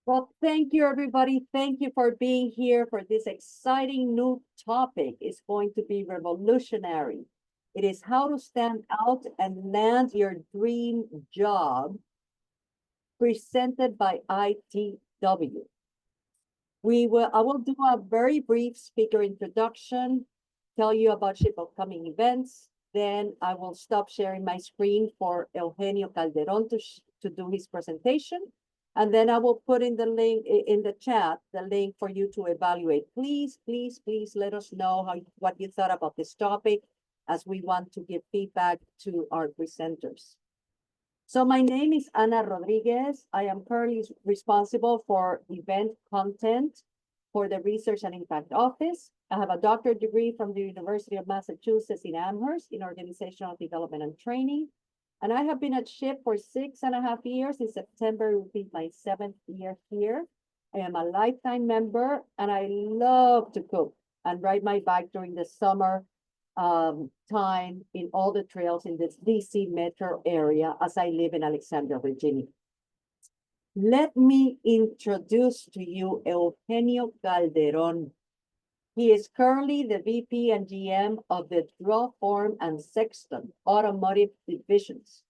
Well, thank you, everybody. Thank you for being here for this exciting new topic. It's going to be revolutionary. It is how to stand out and land your dream job, presented by ITW. I will do a very brief speaker introduction, tell you about SHIP upcoming events. Then I will stop sharing my screen for Eugenio Calderon to do his presentation. And then I will put in the link in the chat, the link for you to evaluate. Please, please, please let us know what you thought about this topic, as we want to give feedback to our presenters. So my name is Ana Rodriguez. I am currently responsible for event content for the Research and Impact Office. I have a doctorate degree from the University of Massachusetts in Amherst in Organizational Development and Training. And I have been at SHIP for 6.5 years. In September, it will be my 7th year here. I am a lifetime member, and I love to cook and ride my bike during the summer time in all the trails in this DC metro area, as I live in Alexandria, Virginia. Let me introduce to you Eugenio Calderon. He is currently the VP and GM of the Draw Form and Sexton Automotive Divisions.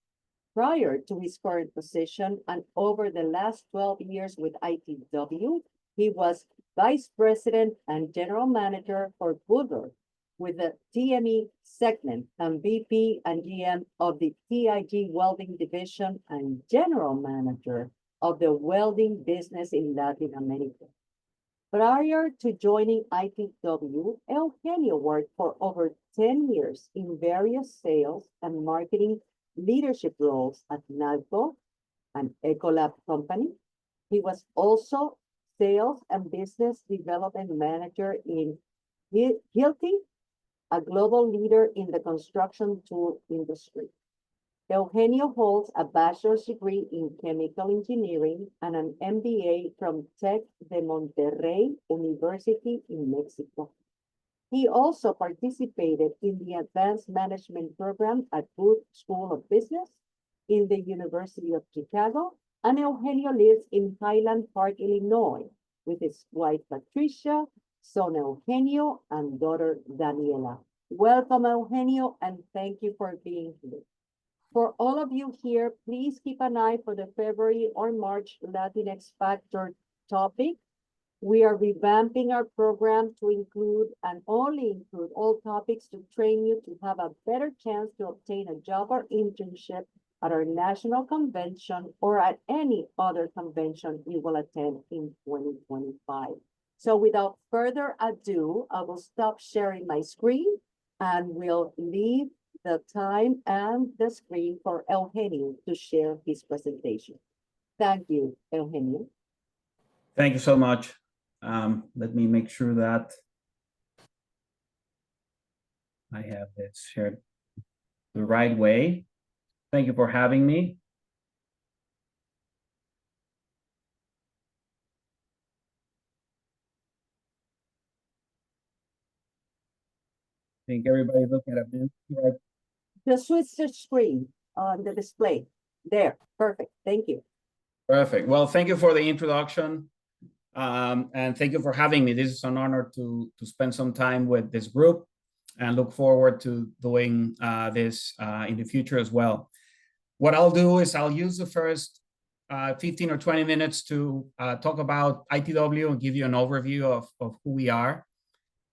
Prior to his current position and over the last 12 years with ITW, he was Vice President and General Manager for Woodward with the TME segment and VP and GM of the TIG Welding Division and General Manager of the welding business in Latin America. Prior to joining ITW, Eugenio worked for over 10 years in various sales and marketing leadership roles at NALCO, an Ecolab company. He was also sales and business development manager in Hilti, a global leader in the construction tool industry. Eugenio holds a bachelor's degree in chemical engineering and an MBA from Tec de Monterrey University in Mexico. He also participated in the advanced management program at Booth School of Business in the University of Chicago, and Eugenio lives in Highland Park, Illinois, with his wife Patricia, son Eugenio, and daughter Daniela. Welcome, Eugenio, and thank you for being here. For all of you here, please keep an eye for the February or March Latinx Factor topic. We are revamping our program to include and only include all topics to train you to have a better chance to obtain a job or internship at our national convention or at any other convention you will attend in 2025. So without further ado, I will stop sharing my screen and we'll leave the time and the screen for Eugenio to share his presentation. Thank you, Eugenio. Thank you so much. Let me make sure that I have this shared the right way. Thank you for having me. I think everybody's looking at it. Right? Just switch the screen on the display. There, perfect, thank you. Perfect, well, thank you for the introduction. And thank you for having me. This is an honor to spend some time with this group and look forward to doing this in the future as well. What I'll do is I'll use the first 15 or 20 minutes to talk about ITW and give you an overview of who we are.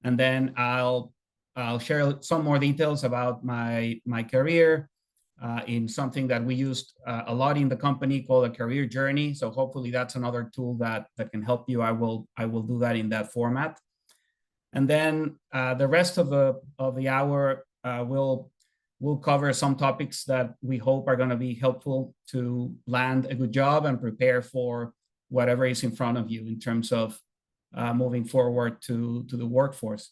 And then I'll share some more details about my career in something that we used a lot in the company called a career journey. So hopefully that's another tool that can help you. I will do that in that format. And then the rest of the hour we'll cover some topics that we hope are going to be helpful to land a good job and prepare for whatever is in front of you in terms of moving forward to the workforce.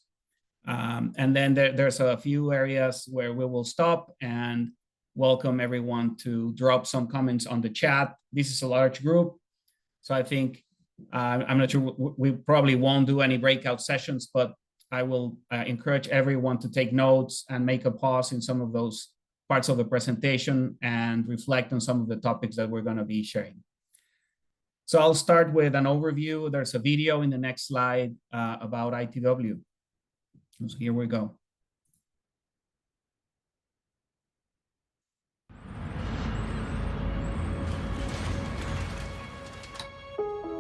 And then there's a few areas where we will stop and welcome everyone to drop some comments on the chat. This is a large group, so I think I'm not sure, we probably won't do any breakout sessions, but I will encourage everyone to take notes and make a pause in some of those parts of the presentation and reflect on some of the topics that we're going to be sharing. So I'll start with an overview. There's a video in the next slide about ITW. So here we go.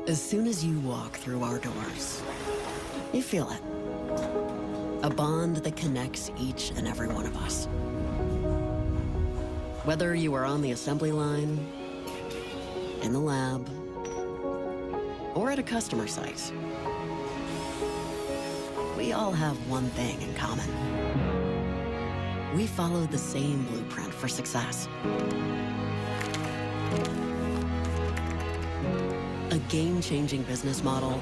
As soon as you walk through our doors, you feel it. A bond that connects each and every one of us. Whether you are on the assembly line, in the lab, or at a customer site, we all have one thing in common. We follow the same blueprint for success. A game-changing business model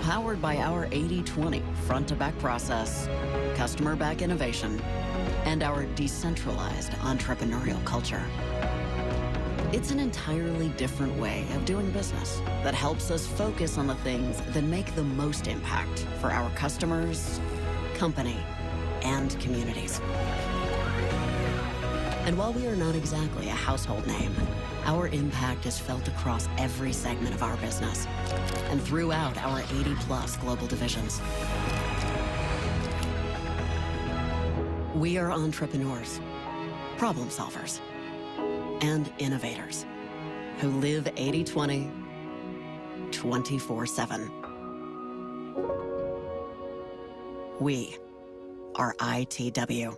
powered by our 80/20 front-to-back process, customer-back innovation, and our decentralized entrepreneurial culture. It's an entirely different way of doing business that helps us focus on the things that make the most impact for our customers, company, and communities. And while we are not exactly a household name, our impact is felt across every segment of our business and throughout our 80+ global divisions. We are entrepreneurs, problem solvers, and innovators who live 80/20 24/7. We are ITW.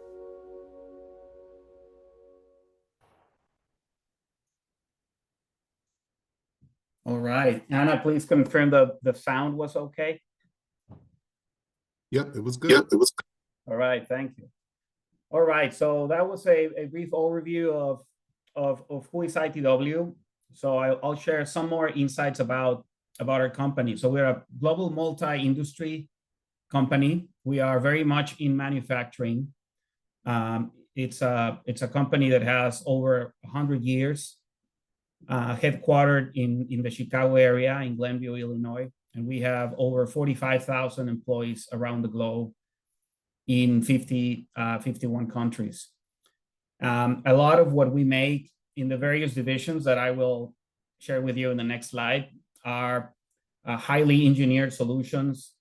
All right, Anna, please confirm the sound was okay. Yep, it was good. All right, thank you. All right, so that was a brief overview of who is ITW. So I'll share some more insights about our company. So we're a global multi-industry company. We are very much in manufacturing. It's a company that has over 100 years, headquartered in the Chicago area in Glenview, Illinois. And we have over 45,000 employees around the globe in 51 countries. A lot of what we make in the various divisions that I will share with you in the next slide are highly engineered solutions.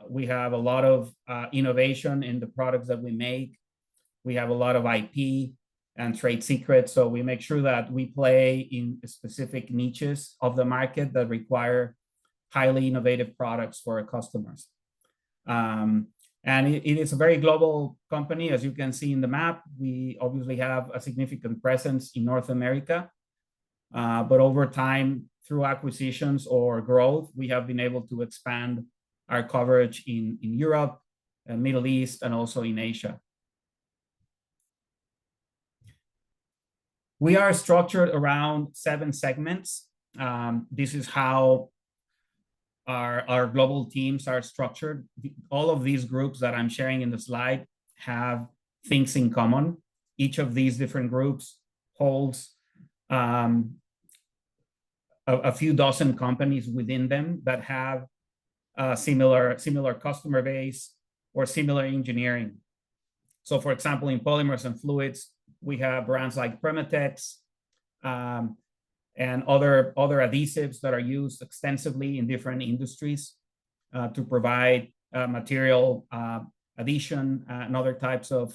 We have a lot of innovation in the products that we make. We have a lot of IP and trade secrets. So we make sure that we play in specific niches of the market that require highly innovative products for our customers. And it is a very global company. As you can see in the map, we obviously have a significant presence in North America. But over time, through acquisitions or growth, we have been able to expand our coverage in Europe, Middle East, and also in Asia. We are structured around 7 segments. This is how our global teams are structured. All of these groups that I'm sharing in the slide have things in common. Each of these different groups holds a few dozen companies within them that have similar customer base or similar engineering. So for example, in polymers and fluids, we have brands like Permatex and other adhesives that are used extensively in different industries to provide material adhesion and other types of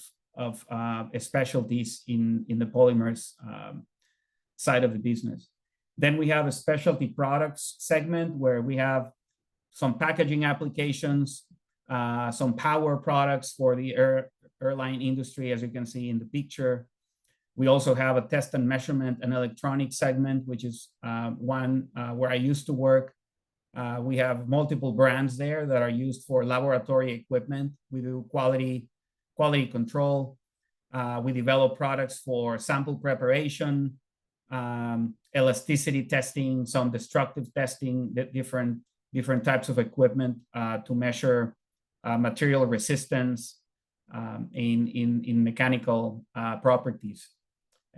specialties in the polymers side of the business. Then we have a specialty products segment where we have some packaging applications, some power products for the airline industry, as you can see in the picture. We also have a test and measurement and electronics segment, which is one where I used to work. We have multiple brands there that are used for laboratory equipment. We do quality control. We develop products for sample preparation, elasticity testing, some destructive testing, different types of equipment to measure material resistance in mechanical properties.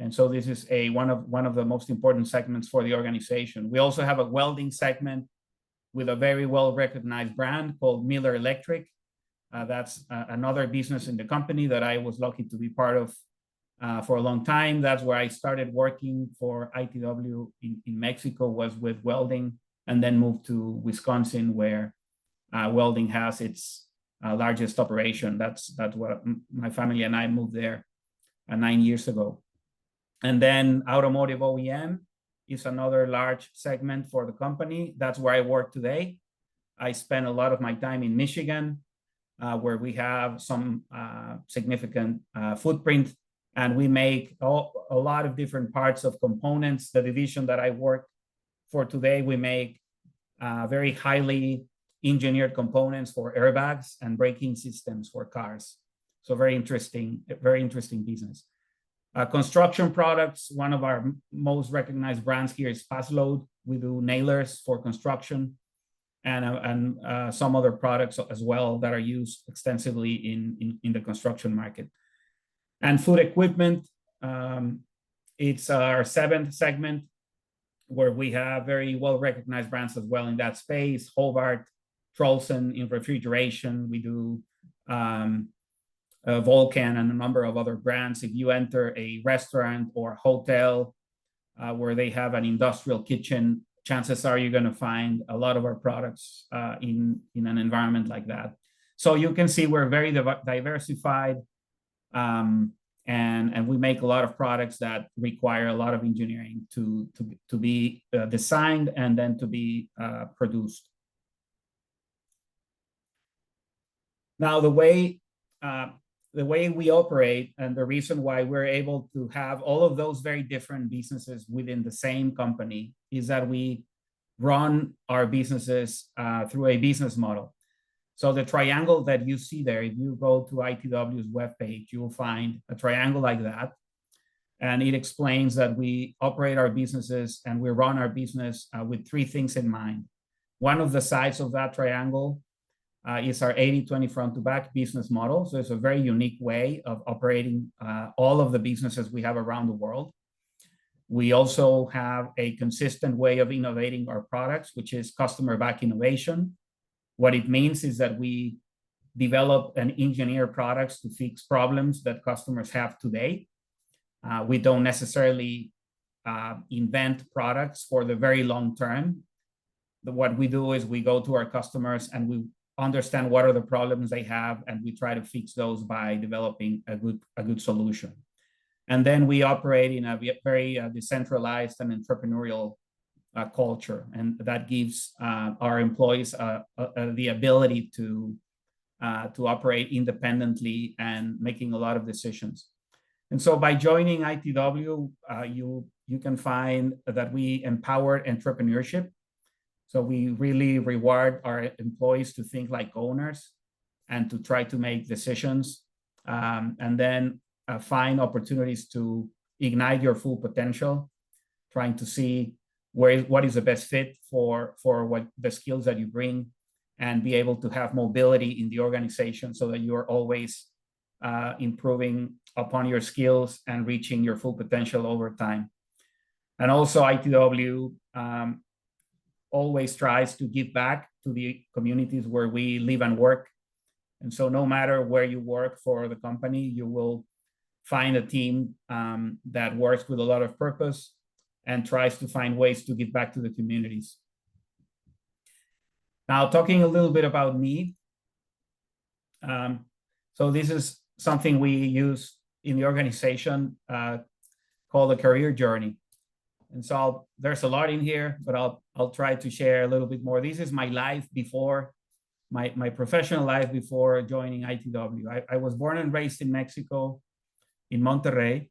And so this is one of the most important segments for the organization. We also have a welding segment with a very well-recognized brand called Miller Electric. That's another business in the company that I was lucky to be part of for a long time. That's where I started working for ITW in Mexico, was with welding, and then moved to Wisconsin, where welding has its largest operation. That's what my family and I moved there 9 years ago. And then automotive OEM is another large segment for the company. That's where I work today. I spend a lot of my time in Michigan, where we have some significant footprint, and we make a lot of different parts of components. The division that I work for today, we make very highly engineered components for airbags and braking systems for cars. So very interesting business. Construction products, one of our most recognized brands here is Fastload. We do nailers for construction, and some other products as well that are used extensively in the construction market. And food equipment, it's our seventh segment, where we have very well-recognized brands as well in that space. Hobart, Trolson in refrigeration. We do Vulcan and a number of other brands. If you enter a restaurant or hotel where they have an industrial kitchen, chances are you're going to find a lot of our products in an environment like that. So you can see we're very diversified, and we make a lot of products that require a lot of engineering to be designed and then to be produced. Now, the way we operate, and the reason why we're able to have all of those very different businesses within the same company, is that we run our businesses through a business model. So the triangle that you see there, if you go to ITW's webpage, you will find a triangle like that. And it explains that we operate our businesses and we run our business with three things in mind. One of the sides of that triangle is our 80-20 front to back business model. So it's a very unique way of operating all of the businesses we have around the world. We also have a consistent way of innovating our products, which is customer back innovation. What it means is that we develop and engineer products to fix problems that customers have today. We don't necessarily invent products for the very long term. What we do is we go to our customers and we understand what are the problems they have, and we try to fix those by developing a good solution. And then we operate in a very decentralized and entrepreneurial culture, and that gives our employees the ability to operate independently and making a lot of decisions. And so by joining ITW, you can find that we empower entrepreneurship. So we really reward our employees to think like owners and to try to make decisions, and then find opportunities to ignite your full potential, trying to see what is the best fit for what the skills that you bring, and be able to have mobility in the organization so that you're always improving upon your skills and reaching your full potential over time. And also ITW always tries to give back to the communities where we live and work. And so no matter where you work for the company, you will find a team that works with a lot of purpose and tries to find ways to give back to the communities. Now, talking a little bit about me. So this is something we use in the organization called a career journey. And so there's a lot in here, but I'll try to share a little bit more. This is my life before, my professional life before joining ITW. I was born and raised in Mexico, in Monterrey.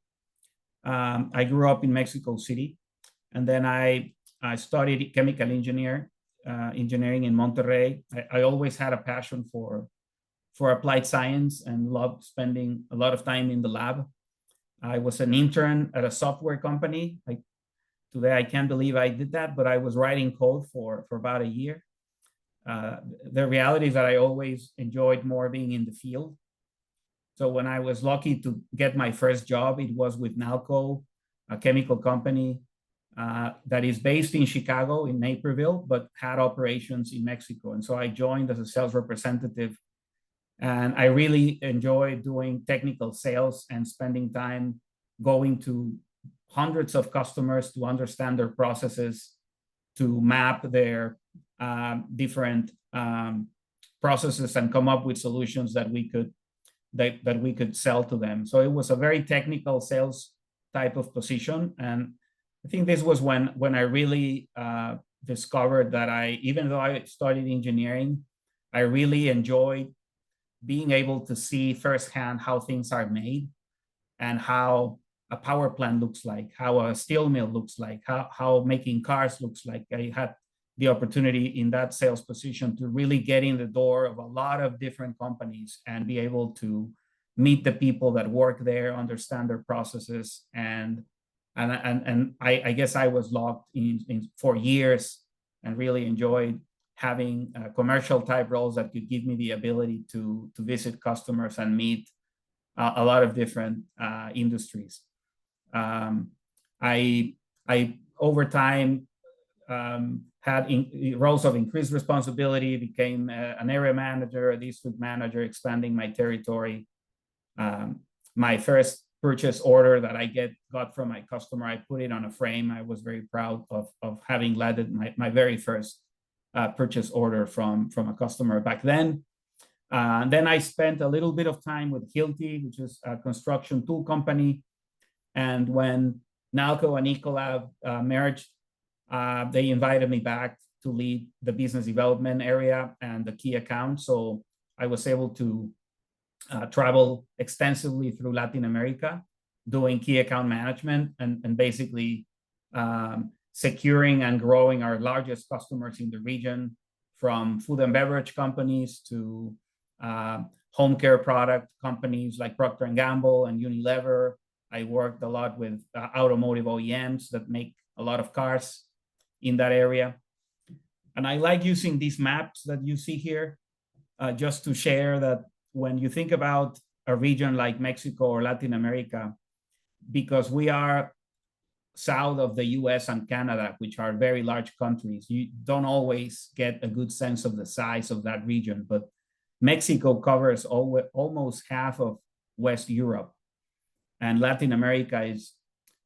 I grew up in Mexico City, and then I studied chemical engineering in Monterrey. I always had a passion for applied science and loved spending a lot of time in the lab. I was an intern at a software company. Today, I can't believe I did that, but I was writing code for about a year. The reality is that I always enjoyed more being in the field. So when I was lucky to get my first job, it was with Nalco, a chemical company that is based in Chicago, in Naperville, but had operations in Mexico. And so I joined as a sales representative. And I really enjoyed doing technical sales and spending time going to hundreds of customers to understand their processes, to map their different processes and come up with solutions that we could sell to them. So it was a very technical sales type of position. And I think this was when I really discovered that even though I studied engineering, I really enjoyed being able to see firsthand how things are made and how a power plant looks like, how a steel mill looks like, how making cars looks like. I had the opportunity in that sales position to really get in the door of a lot of different companies and be able to meet the people that work there, understand their processes. And I guess I was locked in for years and really enjoyed having commercial type roles that could give me the ability to visit customers and meet a lot of different industries. I over time had roles of increased responsibility, became an area manager, a district manager, expanding my territory. My first purchase order that I got from my customer, I put it on a frame. I was very proud of having led my very first purchase order from a customer back then. Then I spent a little bit of time with Hilti, which is a construction tool company. And when Nalco and Ecolab merged, they invited me back to lead the business development area and the key account. So I was able to travel extensively through Latin America, doing key account management and basically securing and growing our largest customers in the region, from food and beverage companies to home care product companies like Procter & Gamble and Unilever. I worked a lot with automotive OEMs that make a lot of cars in that area. And I like using these maps that you see here just to share that when you think about a region like Mexico or Latin America, because we are south of the US and Canada, which are very large countries, you don't always get a good sense of the size of that region. But Mexico covers almost half of West Europe, and Latin America is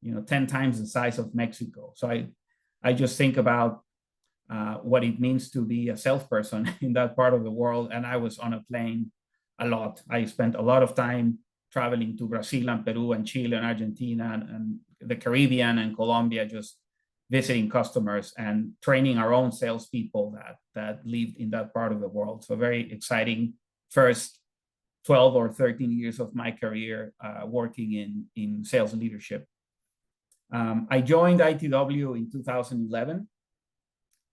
10 times the size of Mexico. So I just think about what it means to be a salesperson in that part of the world. And I was on a plane a lot. I spent a lot of time traveling to Brazil and Peru and Chile and Argentina and the Caribbean and Colombia, just visiting customers and training our own salespeople that lived in that part of the world. So very exciting first 12 or 13 years of my career working in sales leadership. I joined ITW in 2011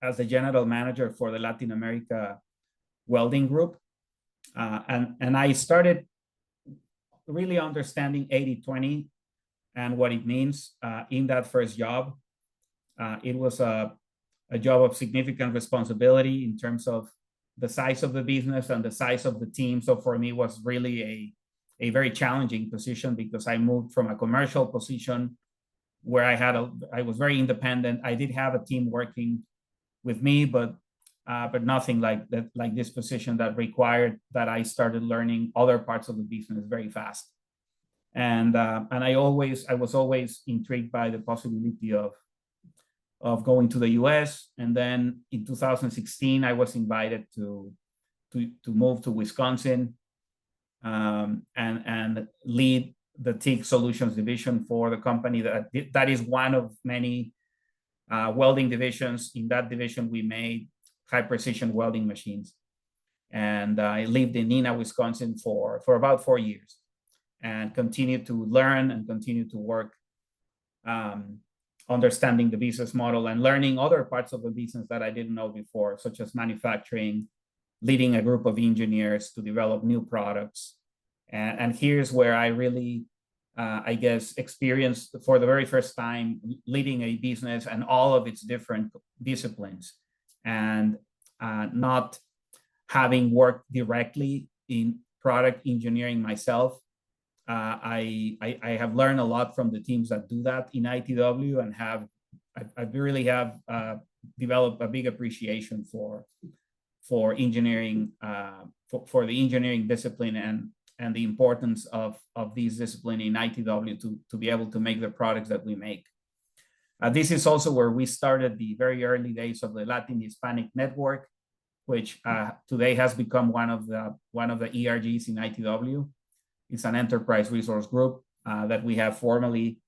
as the general manager for the Latin America welding group. And I started really understanding 80-20 and what it means in that first job. It was a job of significant responsibility in terms of the size of the business and the size of the team. So for me, it was really a very challenging position because I moved from a commercial position where I was very independent. I did have a team working with me, but nothing like that, like this position that required that I started learning other parts of the business very fast. And I was always intrigued by the possibility of going to the US. And then in 2016, I was invited to move to Wisconsin and lead the TIG Solutions division for the company that is one of many welding divisions. In that division, we made high precision welding machines. And I lived in Neenah, Wisconsin for about 4 years and continued to learn and continue to work understanding the business model and learning other parts of the business that I didn't know before, such as manufacturing, leading a group of engineers to develop new products. And here's where I really, I guess, experienced for the very first time leading a business and all of its different disciplines. And not having worked directly in product engineering myself, I have learned a lot from the teams that do that in ITW, and I really have developed a big appreciation for engineering, for the engineering discipline and the importance of this discipline in ITW to be able to make the products that we make. This is also where we started the very early days of the Latin Hispanic Network, which today has become one of the ERGs in ITW. It's an enterprise resource group that we have formally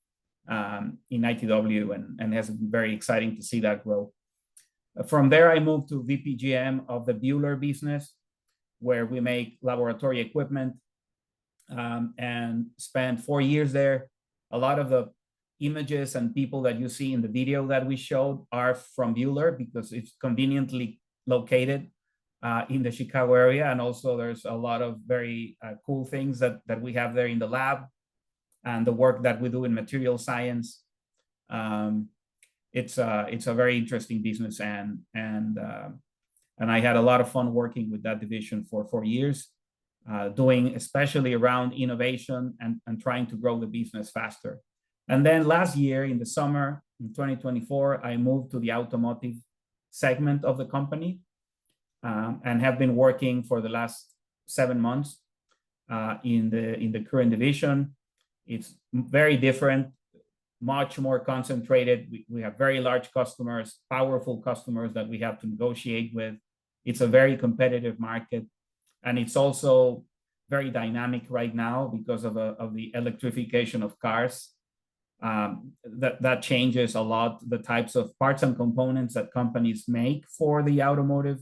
in ITW, and has been very exciting to see that grow. From there, I moved to VPGM of the Bueller business, where we make laboratory equipment, and spent 4 years there. A lot of the images and people that you see in the video that we showed are from Bueller because it's conveniently located in the Chicago area. And also there's a lot of very cool things that we have there in the lab, and the work that we do in material science. It's a very interesting business, and I had a lot of fun working with that division for 4 years, doing especially around innovation and trying to grow the business faster. And then last year in the summer, in 2024, I moved to the automotive segment of the company, and have been working for the last 7 months in the current division. It's very different, much more concentrated. We have very large customers, powerful customers that we have to negotiate with. It's a very competitive market, and it's also very dynamic right now because of the electrification of cars. That changes a lot the types of parts and components that companies make for the automotive.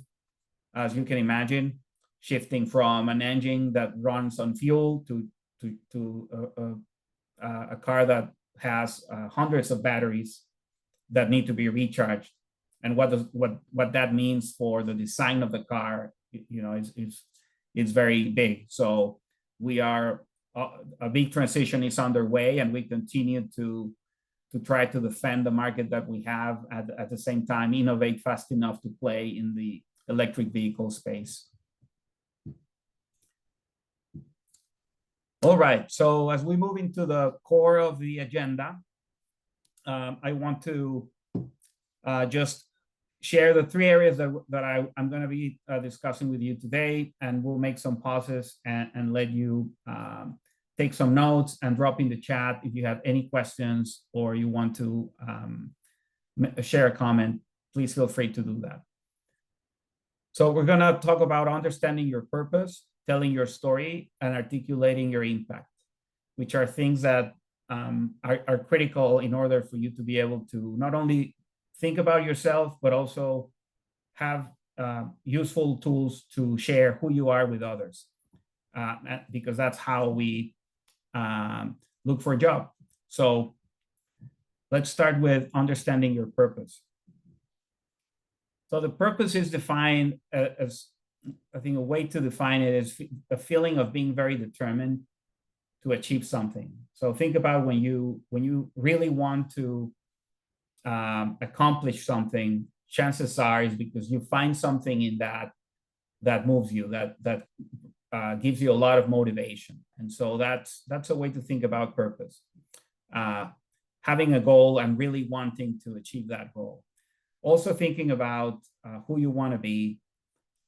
As you can imagine, shifting from an engine that runs on fuel to a car that has hundreds of batteries that need to be recharged, and what that means for the design of the car, is very big. So we are a big transition is underway, and we continue to try to defend the market that we have, at the same time innovate fast enough to play in the electric vehicle space. All right, so as we move into the core of the agenda, I want to just share the 3 areas that I'm going to be discussing with you today, and we'll make some pauses and let you take some notes and drop in the chat if you have any questions or you want to share a comment. Please feel free to do that. So we're going to talk about understanding your purpose, telling your story, and articulating your impact, which are things that are critical in order for you to be able to not only think about yourself, but also have useful tools to share who you are with others, because that's how we look for a job. So let's start with understanding your purpose. So the purpose is defined as, I think, a way to define it is a feeling of being very determined to achieve something. So think about when you really want to accomplish something, chances are is because you find something in that moves you, that gives you a lot of motivation. And so that's a way to think about purpose. Having a goal and really wanting to achieve that goal. Also thinking about who you want to be,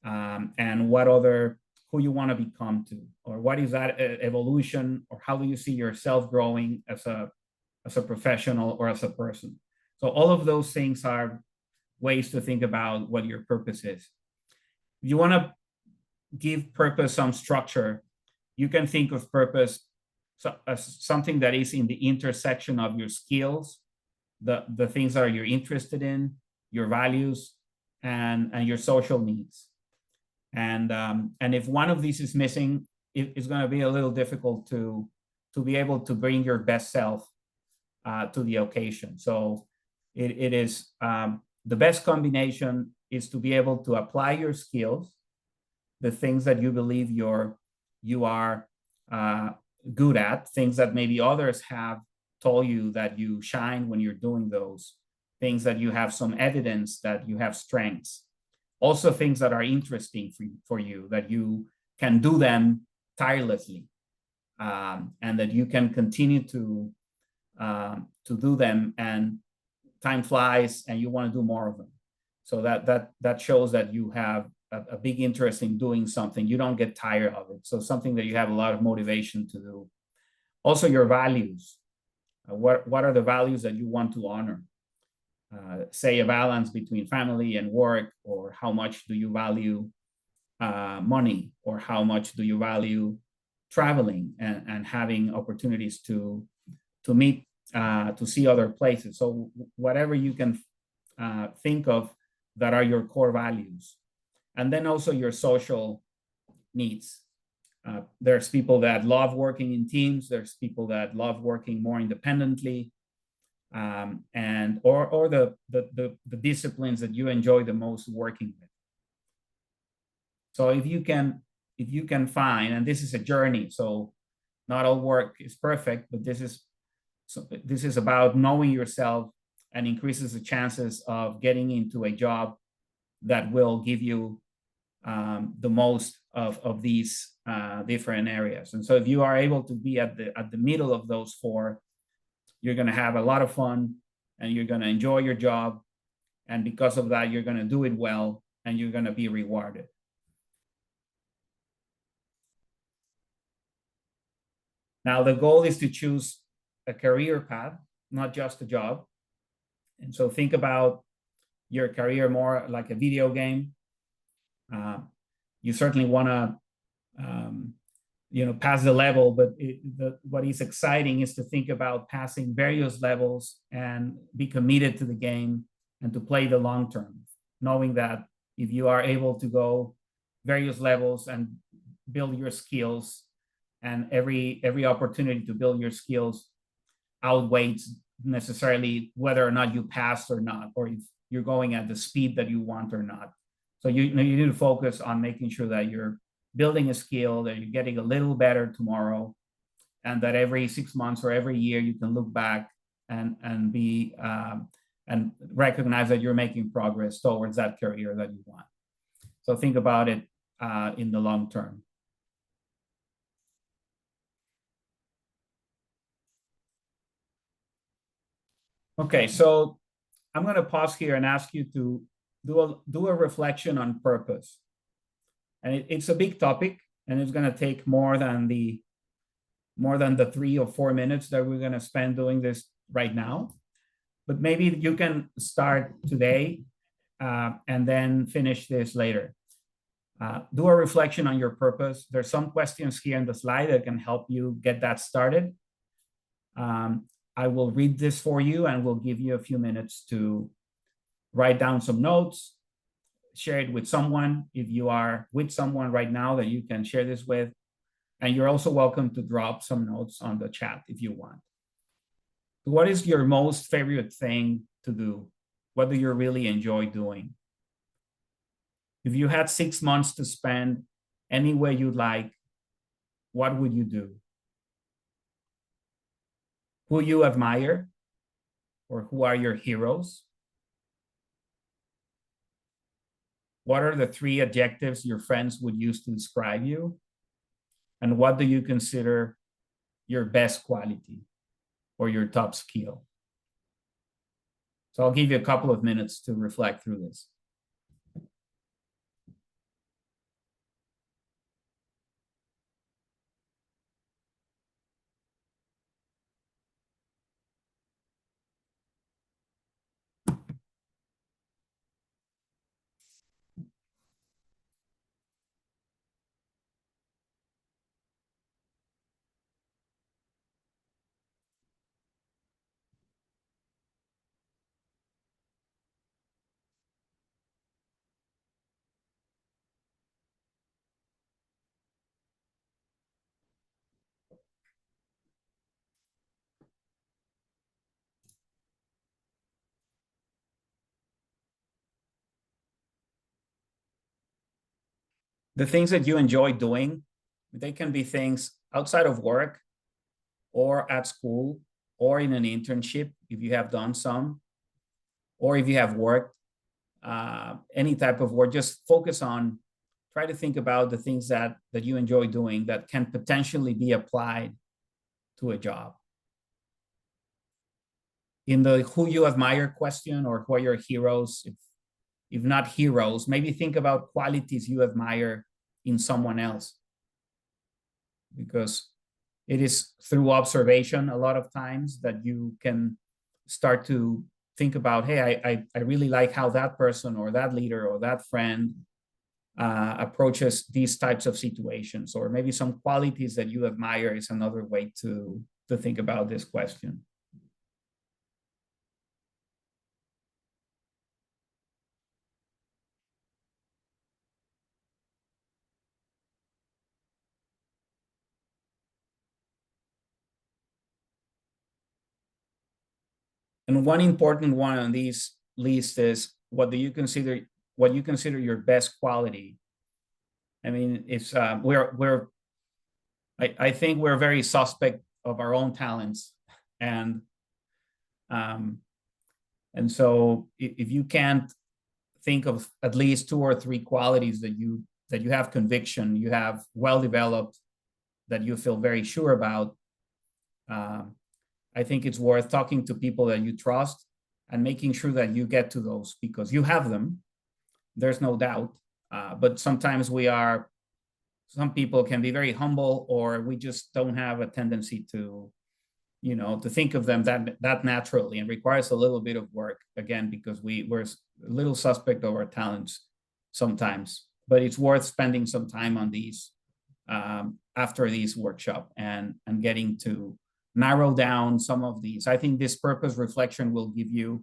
and who you want to become to, or what is that evolution, or how do you see yourself growing as a professional or as a person. So all of those things are ways to think about what your purpose is. If you want to give purpose some structure, you can think of purpose as something that is in the intersection of your skills, the things that you're interested in, your values, and your social needs. And if one of these is missing, it's going to be a little difficult to be able to bring your best self to the occasion. So it is the best combination is to be able to apply your skills, the things that you believe you are good at, things that maybe others have told you that you shine when you're doing those, things that you have some evidence that you have strengths. Also things that are interesting for you, that you can do them tirelessly, and that you can continue to do them, and time flies and you want to do more of them. So that shows that you have a big interest in doing something, you don't get tired of it. So something that you have a lot of motivation to do. Also, your values. What are the values that you want to honor? Say a balance between family and work, or how much do you value money, or how much do you value traveling and having opportunities to meet, to see other places. So whatever you can think of that are your core values. And then also your social needs. There's people that love working in teams. There's people that love working more independently, and or the disciplines that you enjoy the most working with. So if you can find, and this is a journey, so not all work is perfect, but this is about knowing yourself and increases the chances of getting into a job that will give you the most of these different areas. And so if you are able to be at the middle of those four, you're going to have a lot of fun and you're going to enjoy your job. And because of that, you're going to do it well and you're going to be rewarded. Now, the goal is to choose a career path, not just a job. And so think about your career more like a video game. You certainly want to, pass the level, but what is exciting is to think about passing various levels and be committed to the game and to play the long term, knowing that if you are able to go various levels and build your skills, and every opportunity to build your skills outweighs necessarily whether or not you passed or not, or if you're going at the speed that you want or not. So you need to focus on making sure that you're building a skill, that you're getting a little better tomorrow, and that every 6 months or every year you can look back and be and recognize that you're making progress towards that career that you want. So think about it in the long term. Okay, so I'm going to pause here and ask you to do a reflection on purpose. And it's a big topic, and it's going to take more than the 3 or 4 minutes that we're going to spend doing this right now. But maybe you can start today and then finish this later. Do a reflection on your purpose. There's some questions here in the slide that can help you get that started. I will read this for you and we'll give you a few minutes to write down some notes, share it with someone if you are with someone right now that you can share this with. And you're also welcome to drop some notes on the chat if you want. What is your most favorite thing to do? What do you really enjoy doing? If you had 6 months to spend any way you'd like, what would you do? Who you admire, or who are your heroes? What are the 3 adjectives your friends would use to describe you? And what do you consider your best quality or your top skill? So I'll give you a couple of minutes to reflect through this. The things that you enjoy doing, they can be things outside of work or at school or in an internship if you have done some, or if you have worked, any type of work. Just focus on, try to think about the things that you enjoy doing that can potentially be applied to a job. In the who you admire question, or who are your heroes, if not heroes, maybe think about qualities you admire in someone else. Because it is through observation a lot of times that you can start to think about, hey, I really like how that person or that leader or that friend approaches these types of situations, or maybe some qualities that you admire is another way to think about this question. And one important one on these list is what you consider your best quality. I mean, it's I think we're very suspect of our own talents, and so if you can't think of at least 2 or 3 qualities that you have conviction, you have well developed, that you feel very sure about, I think it's worth talking to people that you trust and making sure that you get to those, because you have them. There's no doubt. But sometimes some people can be very humble, or we just don't have a tendency to, to think of them that naturally, and requires a little bit of work, again, because we're a little suspect of our talents sometimes. But it's worth spending some time on these after this workshop and getting to narrow down some of these. I think this purpose reflection will give you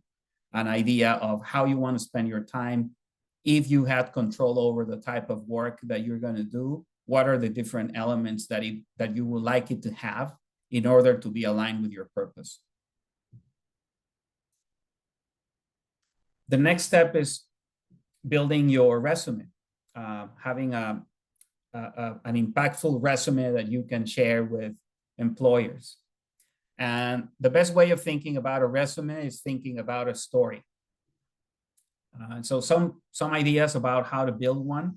an idea of how you want to spend your time. If you had control over the type of work that you're going to do, what are the different elements that you would like it to have in order to be aligned with your purpose? The next step is building your resume, having an impactful resume that you can share with employers. And the best way of thinking about a resume is thinking about a story. So some ideas about how to build one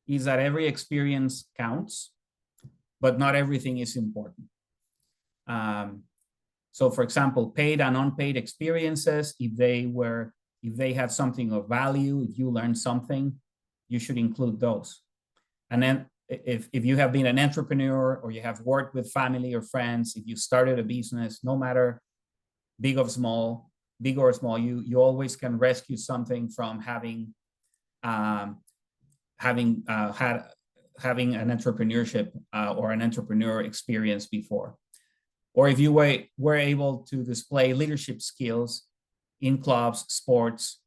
is that every experience counts, but not everything is important. So for example, paid and unpaid experiences, if they had something of value, if you learned something, you should include those. And then if you have been an entrepreneur, or you have worked with family or friends, if you started a business, no matter big or small, you always can rescue something from having an entrepreneurship or an entrepreneur experience before. Or if you were able to display leadership skills in clubs, sports,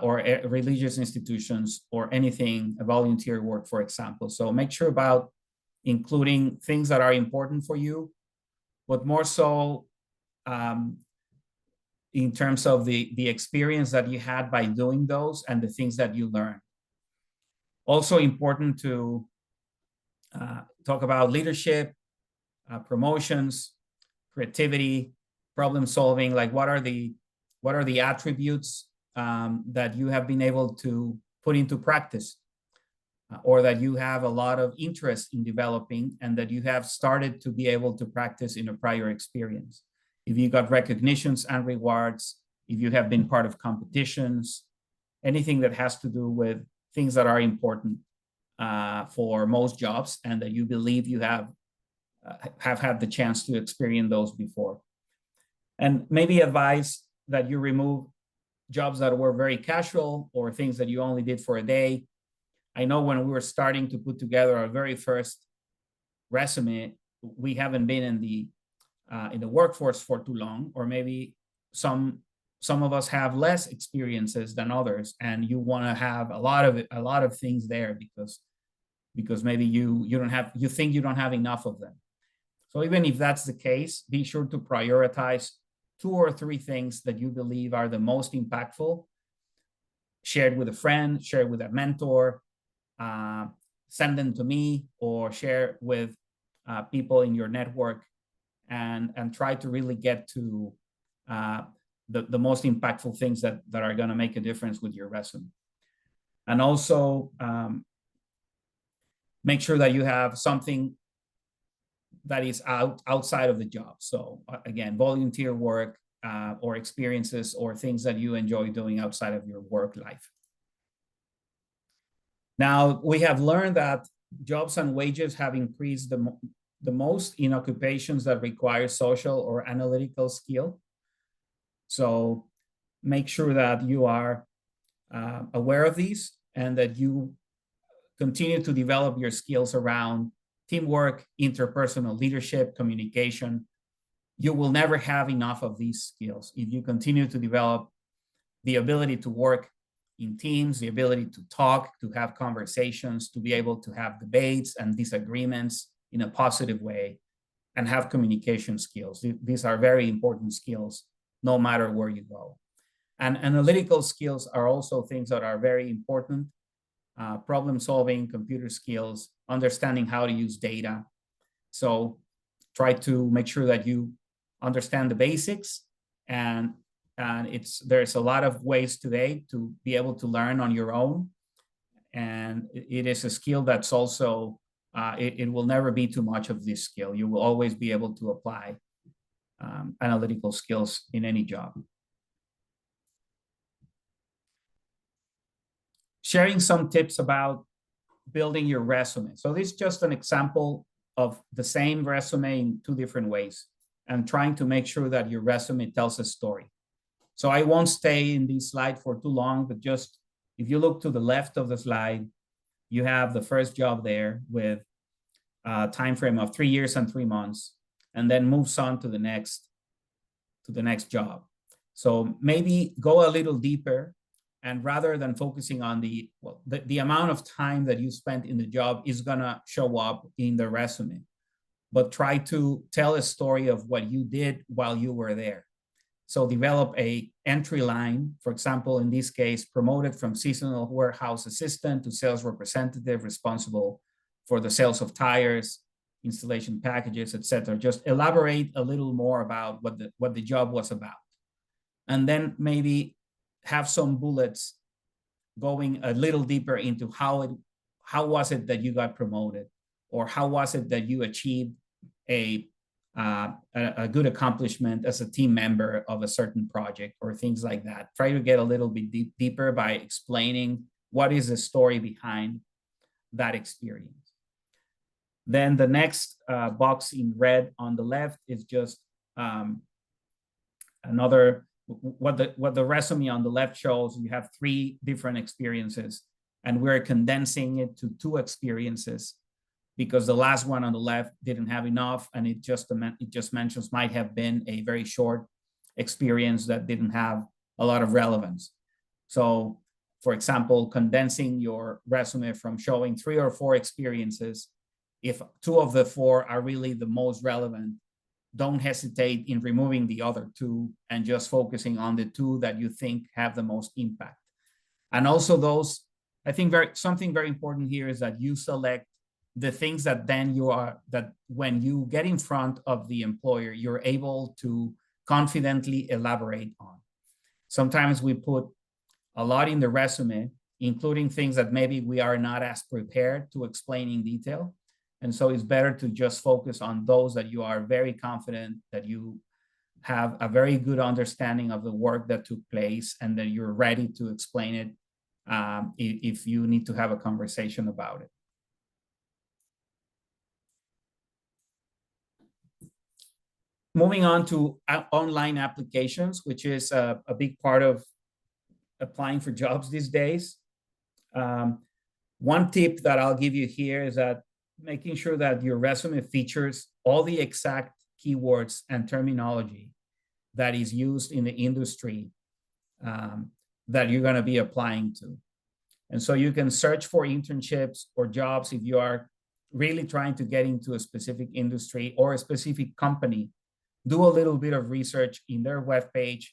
or religious institutions, or anything, volunteer work, for example. So make sure about including things that are important for you, but more so in terms of the experience that you had by doing those and the things that you learned. Also important to talk about leadership, promotions, creativity, problem solving. Like what are the attributes that you have been able to put into practice, or that you have a lot of interest in developing, and that you have started to be able to practice in a prior experience. If you got recognitions and rewards, if you have been part of competitions, anything that has to do with things that are important for most jobs, and that you believe you have had the chance to experience those before. And maybe advise that you remove jobs that were very casual, or things that you only did for a day. I know when we were starting to put together our very first resume, we haven't been in the workforce for too long, or maybe some of us have less experiences than others, and you want to have a lot of things there because maybe you think you don't have enough of them. So even if that's the case, be sure to prioritize 2 or 3 things that you believe are the most impactful, shared with a friend, shared with a mentor, send them to me, or share with people in your network, and try to really get to the most impactful things that are going to make a difference with your resume. And also make sure that you have something that is outside of the job. So again, volunteer work, or experiences or things that you enjoy doing outside of your work life. Now, we have learned that jobs and wages have increased the most in occupations that require social or analytical skill. So make sure that you are aware of these and that you continue to develop your skills around teamwork, interpersonal leadership, communication. You will never have enough of these skills if you continue to develop the ability to work in teams, the ability to talk, to have conversations, to be able to have debates and disagreements in a positive way, and have communication skills. These are very important skills, no matter where you go. And analytical skills are also things that are very important. Problem solving, computer skills, understanding how to use data. So try to make sure that you understand the basics, and there's a lot of ways today to be able to learn on your own. And it is a skill that's also, it will never be too much of this skill. You will always be able to apply analytical skills in any job. Sharing some tips about building your resume. So this is just an example of the same resume in two different ways, and trying to make sure that your resume tells a story. So I won't stay in this slide for too long, but just if you look to the left of the slide, you have the first job there with a time frame of 3 years and 3 months, and then moves on to the next job. So maybe go a little deeper, and rather than focusing on the amount of time that you spent in the job is gonna show up in the resume, but try to tell a story of what you did while you were there. So develop a entry line, for example, in this case, promoted from seasonal warehouse assistant to sales representative responsible for the sales of tires, installation packages, etc. Just elaborate a little more about what the job was about. And then maybe have some bullets going a little deeper into how was it that you got promoted, or how was it that you achieved a good accomplishment as a team member of a certain project, or things like that. Try to get a little bit deeper by explaining what is the story behind that experience. Then the next box in red on the left is just another, what the resume on the left shows. You have 3 different experiences, and we're condensing it to 2 experiences because the last one on the left didn't have enough, and it just mentions might have been a very short experience that didn't have a lot of relevance. So, for example, condensing your resume from showing 3 or 4 experiences, if 2 of the 4 are really the most relevant, don't hesitate in removing the other 2 and just focusing on the 2 that you think have the most impact. And also those, I think something very important here is that you select the things that then that when you get in front of the employer, you're able to confidently elaborate on. Sometimes we put a lot in the resume, including things that maybe we are not as prepared to explain in detail. And so it's better to just focus on those that you are very confident that you have a very good understanding of the work that took place, and that you're ready to explain it if you need to have a conversation about it. Moving on to online applications, which is a big part of applying for jobs these days. One tip that I'll give you here is that making sure that your resume features all the exact keywords and terminology that is used in the industry that you're going to be applying to. And so you can search for internships or jobs if you are really trying to get into a specific industry or a specific company. Do a little bit of research in their webpage,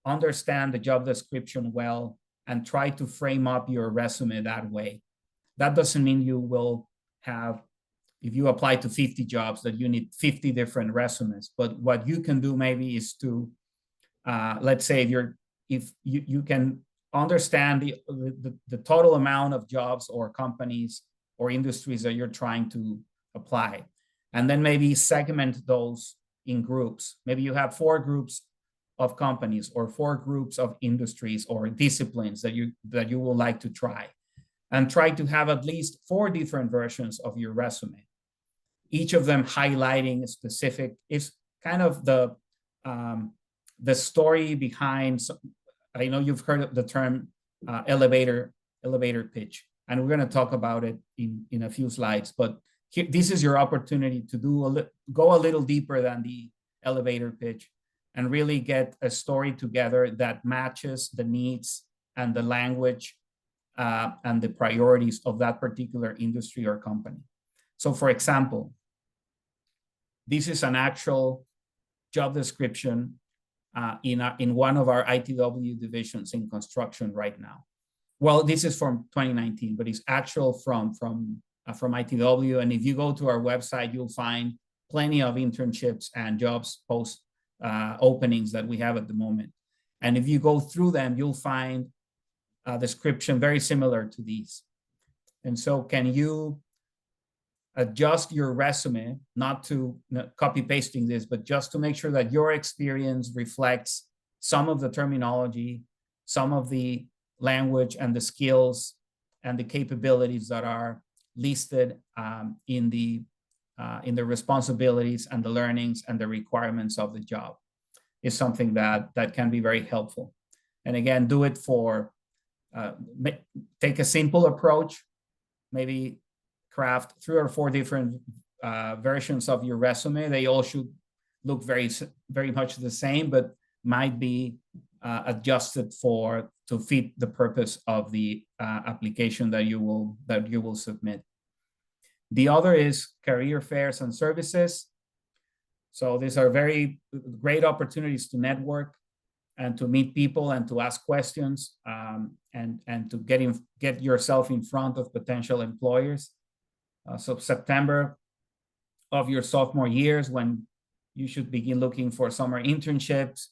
understand the job description well, and try to frame up your resume that way. That doesn't mean you will have, if you apply to 50 jobs, that you need 50 different resumes. But what you can do maybe is to, let's say if you can understand the total amount of jobs or companies or industries that you're trying to apply, and then maybe segment those in groups. Maybe you have 4 groups of companies or 4 groups of industries or disciplines that you would like to try, and try to have at least 4 different versions of your resume, each of them highlighting a specific, is kind of the story behind. I know you've heard of the term elevator pitch, and we're going to talk about it in a few slides, but here, this is your opportunity to go a little deeper than the elevator pitch and really get a story together that matches the needs and the language and the priorities of that particular industry or company. So for example, this is an actual job description in one of our ITW divisions in construction right now. Well, this is from 2019, but it's actual from ITW. And if you go to our website, you'll find plenty of internships and jobs post openings that we have at the moment. And if you go through them, you'll find a description very similar to these. And so can you adjust your resume, not to copy pasting this, but just to make sure that your experience reflects some of the terminology, some of the language and the skills and the capabilities that are listed in the responsibilities and the learnings and the requirements of the job, is something that can be very helpful. And again, do it for, take a simple approach, maybe craft 3 or 4 different versions of your resume. They all should look very much the same, but might be adjusted to fit the purpose of the application that you will submit. The other is career fairs and services. So these are very great opportunities to network and to meet people and to ask questions and to get yourself in front of potential employers. So September of your sophomore years, when you should begin looking for summer internships.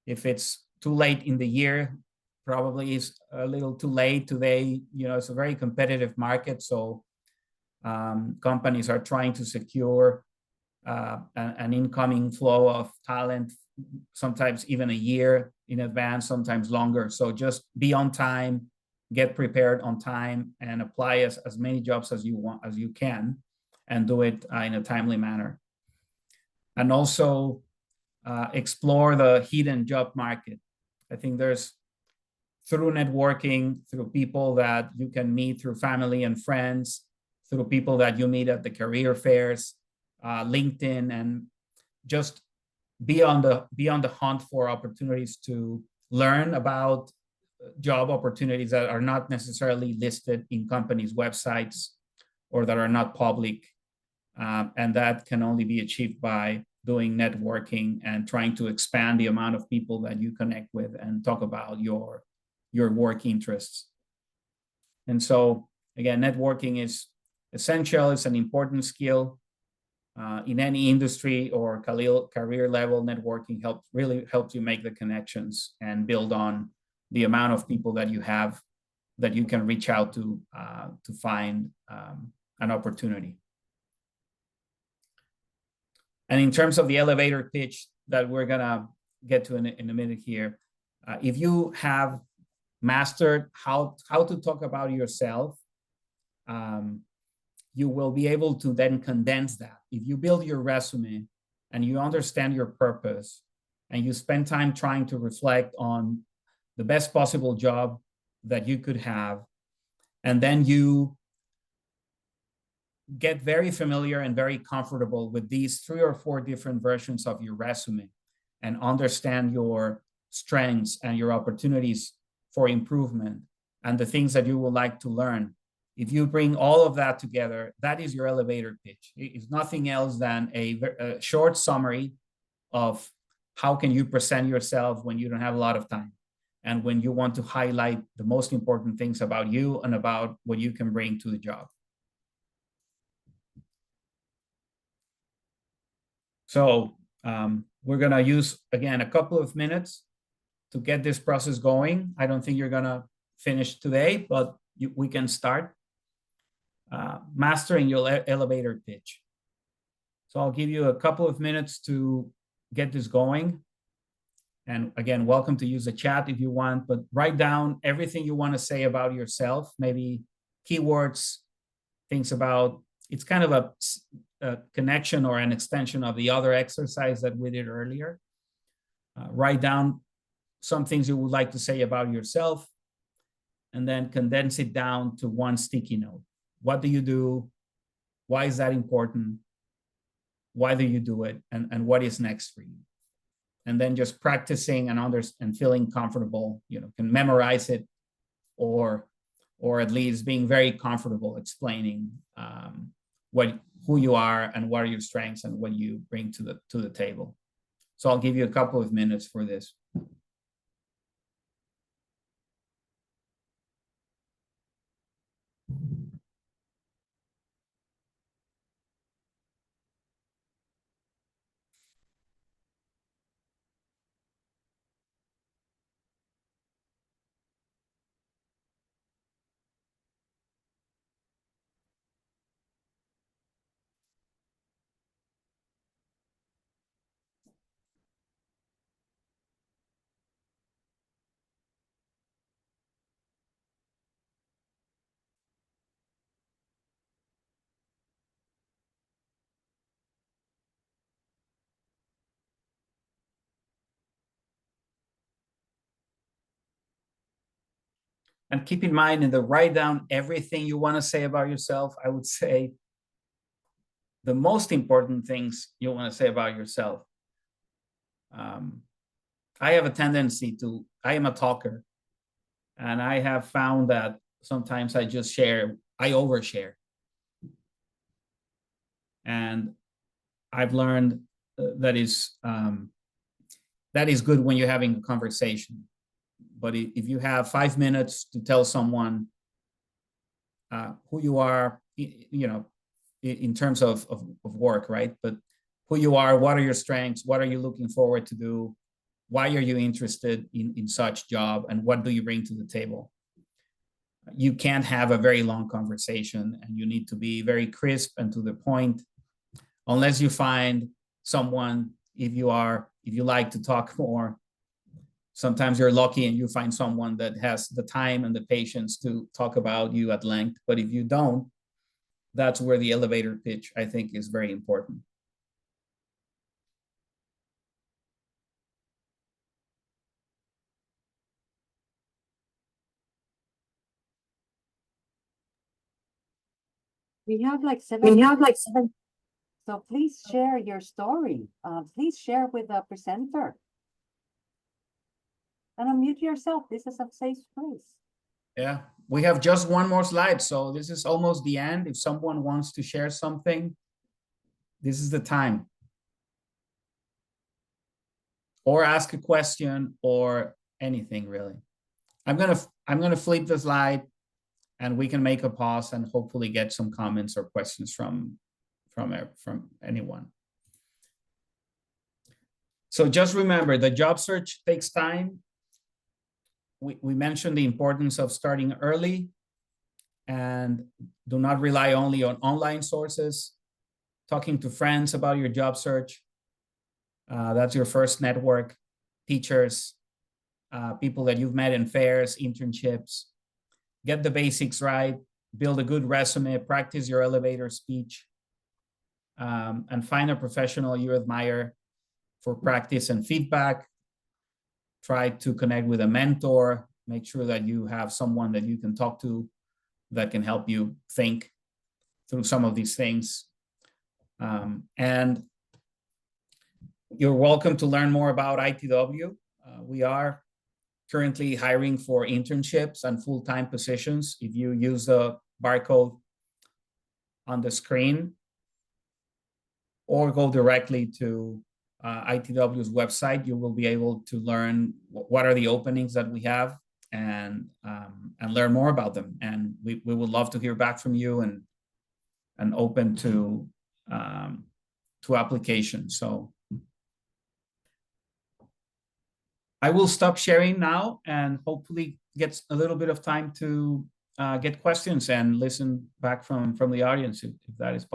If it's too late in the year, probably is a little too late today. It's a very competitive market. So companies are trying to secure an incoming flow of talent, sometimes even a year in advance, sometimes longer. So just be on time, get prepared on time, and apply as many jobs as you can, and do it in a timely manner. And also explore the hidden job market. I think there's, through networking, through people that you can meet through family and friends, through people that you meet at the career fairs, LinkedIn, and just be on the hunt for opportunities to learn about job opportunities that are not necessarily listed in companies' websites or that are not public. And that can only be achieved by doing networking and trying to expand the amount of people that you connect with and talk about your work interests. And so, again, networking is essential. It's an important skill in any industry or career level. Networking really helps you make the connections and build on the amount of people that you have that you can reach out to find an opportunity. And in terms of the elevator pitch that we're gonna get to in a minute here, if you have mastered how to talk about yourself, you will be able to then condense that. If you build your resume and you understand your purpose and you spend time trying to reflect on the best possible job that you could have, and then you get very familiar and very comfortable with these 3 or 4 different versions of your resume and understand your strengths and your opportunities for improvement and the things that you would like to learn. If you bring all of that together, that is your elevator pitch. It's nothing else than a short summary of how can you present yourself when you don't have a lot of time and when you want to highlight the most important things about you and about what you can bring to the job. So we're gonna use, again, a couple of minutes to get this process going. I don't think you're gonna finish today, but we can start mastering your elevator pitch. So I'll give you a couple of minutes to get this going. And again, welcome to use the chat if you want, but write down everything you want to say about yourself, maybe keywords, things about, it's kind of a connection or an extension of the other exercise that we did earlier. Write down some things you would like to say about yourself, and then condense it down to one sticky note. What do you do? Why is that important? Why do you do it? And what is next for you? And then just practicing and feeling comfortable, can memorize it, or at least being very comfortable explaining who you are and what are your strengths and what you bring to the table. So I'll give you a couple of minutes for this. And keep in mind, in the write down everything you want to say about yourself, I would say the most important things you want to say about yourself. I have a tendency I am a talker, and I have found that sometimes I overshare. And I've learned that is good when you're having a conversation. But if you have 5 minutes to tell someone who you are, in terms of work, right? But who you are, what are your strengths, what are you looking forward to do, why are you interested in such job, and what do you bring to the table? You can't have a very long conversation, and you need to be very crisp and to the point, unless you find someone, if you like to talk more. Sometimes you're lucky and you find someone that has the time and the patience to talk about you at length. But if you don't, that's where the elevator pitch, I think, is very important. We have like seven. So please share your story. Please share with the presenter. And unmute yourself. This is a safe place. Yeah, we have just one more slide. So this is almost the end. If someone wants to share something, this is the time. Or ask a question or anything, really. I'm gonna flip the slide, and we can make a pause and hopefully get some comments or questions from anyone. So just remember, the job search takes time. We mentioned the importance of starting early, and do not rely only on online sources. Talking to friends about your job search. That's your first network. Teachers, people that you've met in fairs, internships. Get the basics right. Build a good resume. Practice your elevator speech. And find a professional you admire for practice and feedback. Try to connect with a mentor. Make sure that you have someone that you can talk to that can help you think through some of these things. And you're welcome to learn more about ITW. We are currently hiring for internships and full-time positions. If you use the barcode on the screen, or go directly to ITW's website, you will be able to learn what are the openings that we have, and learn more about them. And we would love to hear back from you, and open to applications. So I will stop sharing now, and hopefully get a little bit of time to get questions and listen back from the audience if that is possible.